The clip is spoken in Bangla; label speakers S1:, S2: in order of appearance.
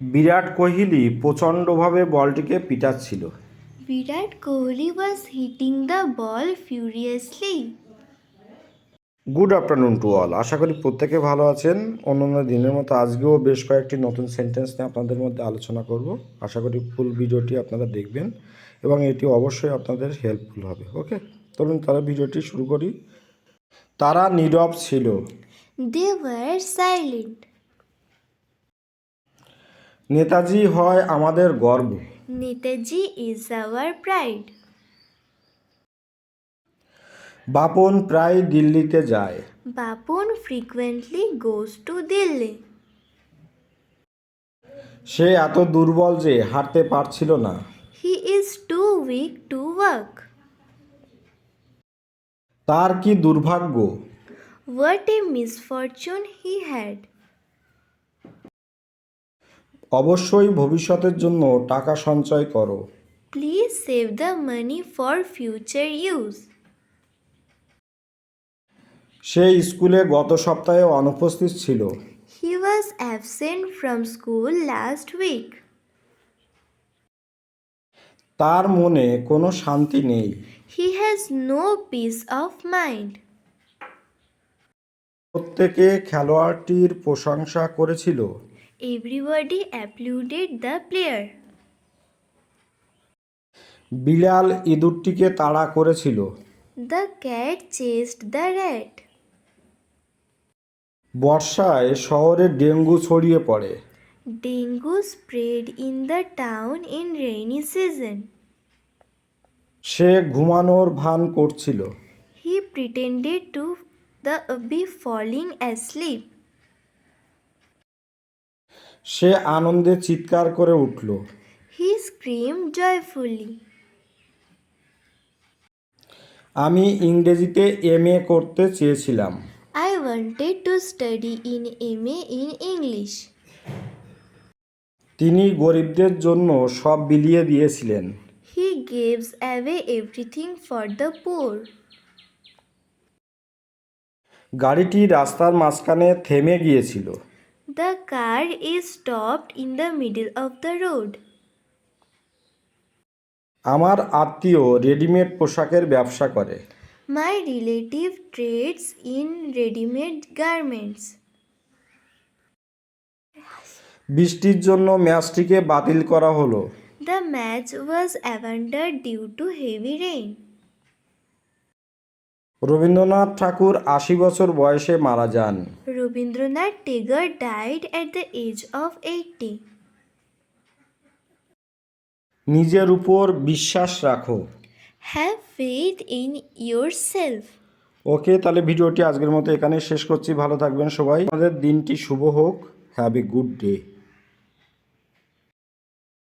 S1: বিরাট কোহলি প্রচণ্ডভাবে বলটিকে পিটাচ্ছিল।
S2: Virat Kohli was hitting the ball furiously.
S1: Good afternoon to all. আশা করি প্রত্যেকে ভালো আছেন। অন্যান্য দিনের মতো আজকেও বেশ কয়েকটি নতুন সেন্টেন্স নিয়ে আপনাদের মধ্যে আলোচনা করব। আশা করি ফুল ভিডিওটি আপনারা দেখবেন এবং এটি অবশ্যই আপনাদের হেল্পফুল হবে। ওকে, চলুন তাহলে ভিডিওটি শুরু করি। তারা নীরব ছিল।
S2: They were silent.
S1: নেতাজি হয় আমাদের গর্ব।
S2: Netaji is our pride.
S1: Bapan প্রায় দিল্লিতে যায়।
S2: Bapun frequently goes to Delhi.
S1: সে এত দুর্বল যে হাঁটতে পারছিল না।
S2: He is too weak to walk.
S1: তার কি দুর্ভাগ্য।
S2: What a misfortune he had.
S1: অবশ্যই ভবিষ্যতের জন্য টাকা সঞ্চয় করো।
S2: Please save the money for future use.
S1: সে স্কুলে গত সপ্তাহে অনুপস্থিত ছিল।
S2: He was absent from school last week.
S1: তার মনে কোনো শান্তি নেই।
S2: He has no peace of mind.
S1: প্রত্যেকে খেলোয়াড়টির প্রশংসা করেছিল।
S2: Everybody applauded the player.
S1: বিড়াল ইঁদুরটিকে তাড়া করেছিল।
S2: The cat chased the rat.
S1: বর্ষায় শহরে ডেঙ্গু ছড়িয়ে পড়ে।
S2: Dengue spread in the town in rainy season.
S1: সে ঘুমানোর ভান করছিল।
S2: He pretended to be falling asleep.
S1: সে আনন্দে চিৎকার করে উঠল।
S2: He screamed joyfully.
S1: আমি ইংরেজিতে এমএ করতে চেয়েছিলাম।
S2: I wanted to study in MA in English.
S1: তিনি গরিবদের জন্য সব বিলিয়ে দিয়েছিলেন।
S2: He gives away everything for the poor.
S1: গাড়িটি রাস্তার মাঝখানে থেমে গিয়েছিল।
S2: The car is stopped in the middle of the road.
S1: আমার আত্মীয় রেডিমেড পোশাকের ব্যবসা করে।
S2: My relative trades in ready-made garments.
S1: বৃষ্টির জন্য ম্যাচটিকে বাতিল করা হলো।
S2: The match was abandoned due to heavy rain.
S1: Rabindranath ঠাকুর ৮০ বছর বয়সে মারা যান।
S2: Rabindranath Tagore died at the age of 80.
S1: নিজের উপর বিশ্বাস রাখো।
S2: Have faith in yourself.
S1: ওকে, তাহলে ভিডিওটি আজকের মতো এখানে শেষ করছি। ভালো থাকবেন সবাই। আমাদের দিনটি শুভ হোক। Have a good day.